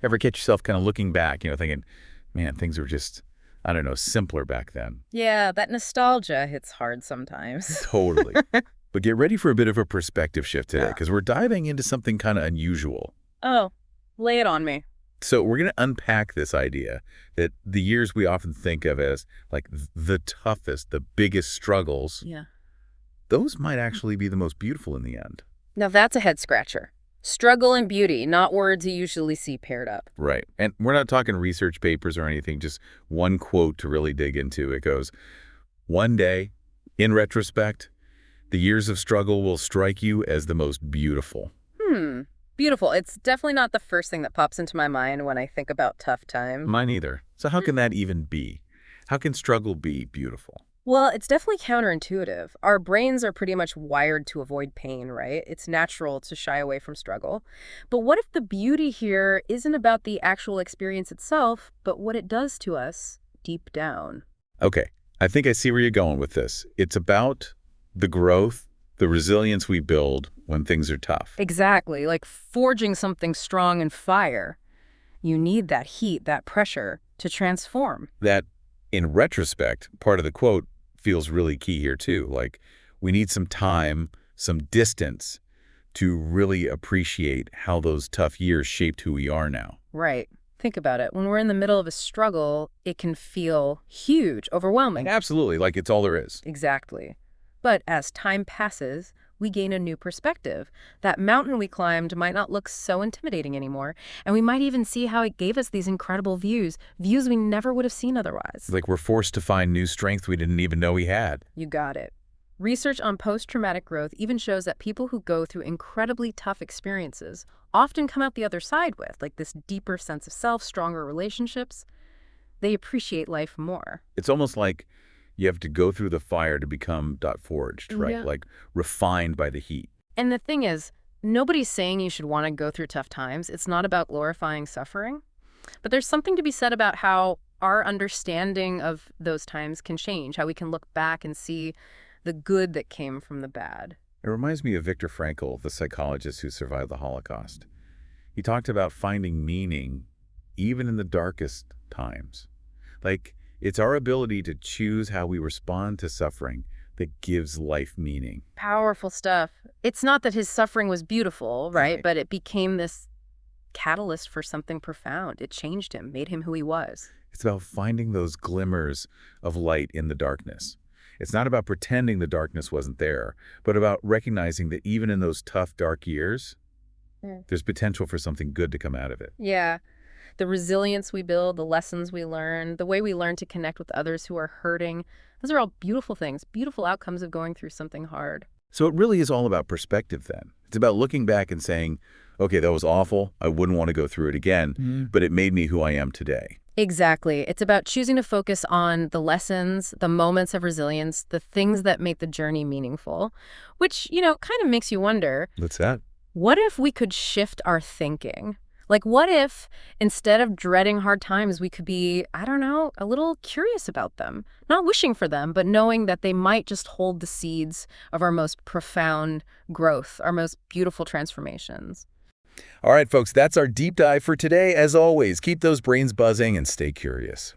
Ever catch yourself kind of looking back, thinking, man, things were just, I don't know, simpler back then? Yeah, that nostalgia hits hard sometimes. Totally. But get ready for a bit of a perspective shift today, because we're diving into something kind of unusual. Oh, lay it on me. So we're going to unpack this idea that the years we often think of as like the toughest, the biggest struggles, Yeah. those might actually be the most beautiful in the end. Now that's a head scratcher. Struggle and beauty, not words you usually see paired up. Right. And we're not talking research papers or anything, just one quote to really dig into. It goes, "One day, in retrospect, the years of struggle will strike you as the most beautiful." Beautiful. It's definitely not the first thing that pops into my mind when I think about tough time. Mine either. So how can that even be? How can struggle be beautiful? Well, it's definitely counterintuitive. Our brains are pretty much wired to avoid pain, right? It's natural to shy away from struggle. But what if the beauty here isn't about the actual experience itself, but what it does to us deep down? Okay, I think I see where you're going with this. It's about the growth, the resilience we build when things are tough. Exactly, like forging something strong in fire. You need that heat, that pressure to transform. That, in retrospect, part of the quote feels really key here too. Like, we need some time, some distance to really appreciate how those tough years shaped who we are now. Right. Think about it. When we're in the middle of a struggle, it can feel huge, overwhelming. Absolutely, like it's all there is. Exactly. But as time passes, we gain a new perspective. That mountain we climbed might not look so intimidating anymore, and we might even see how it gave us these incredible views we never would have seen otherwise. Like we're forced to find new strength we didn't even know we had. You got it. Research on post-traumatic growth even shows that people who go through incredibly tough experiences often come out the other side with, like, this deeper sense of self, stronger relationships. They appreciate life more. It's almost like you have to go through the fire to become forged, right? Yeah. Like refined by the heat. And the thing is, nobody's saying you should want to go through tough times. It's not about glorifying suffering. But there's something to be said about how our understanding of those times can change, how we can look back and see the good that came from the bad. It reminds me of Viktor Frankl, the psychologist who survived the Holocaust. He talked about finding meaning even in the darkest times. Like, it's our ability to choose how we respond to suffering that gives life meaning. Powerful stuff. It's not that his suffering was beautiful, right? Right. But it became this catalyst for something profound. It changed him, made him who he was. It's about finding those glimmers of light in the darkness. It's not about pretending the darkness wasn't there, but about recognizing that even in those tough, dark years, there's potential for something good to come out of it. Yeah. The resilience we build, the lessons we learn, the way we learn to connect with others who are hurting, those are all beautiful things, beautiful outcomes of going through something hard. So it really is all about perspective then. It's about looking back and saying, okay, that was awful. I wouldn't want to go through it again, but it made me who I am today. Exactly. It's about choosing to focus on the lessons, the moments of resilience, the things that make the journey meaningful, which, kind of makes you wonder, What's that? what if we could shift our thinking? Like, what if instead of dreading hard times, we could be, I don't know, a little curious about them, not wishing for them, but knowing that they might just hold the seeds of our most profound growth, our most beautiful transformations. All right, folks, that's our deep dive for today. As always, keep those brains buzzing and stay curious.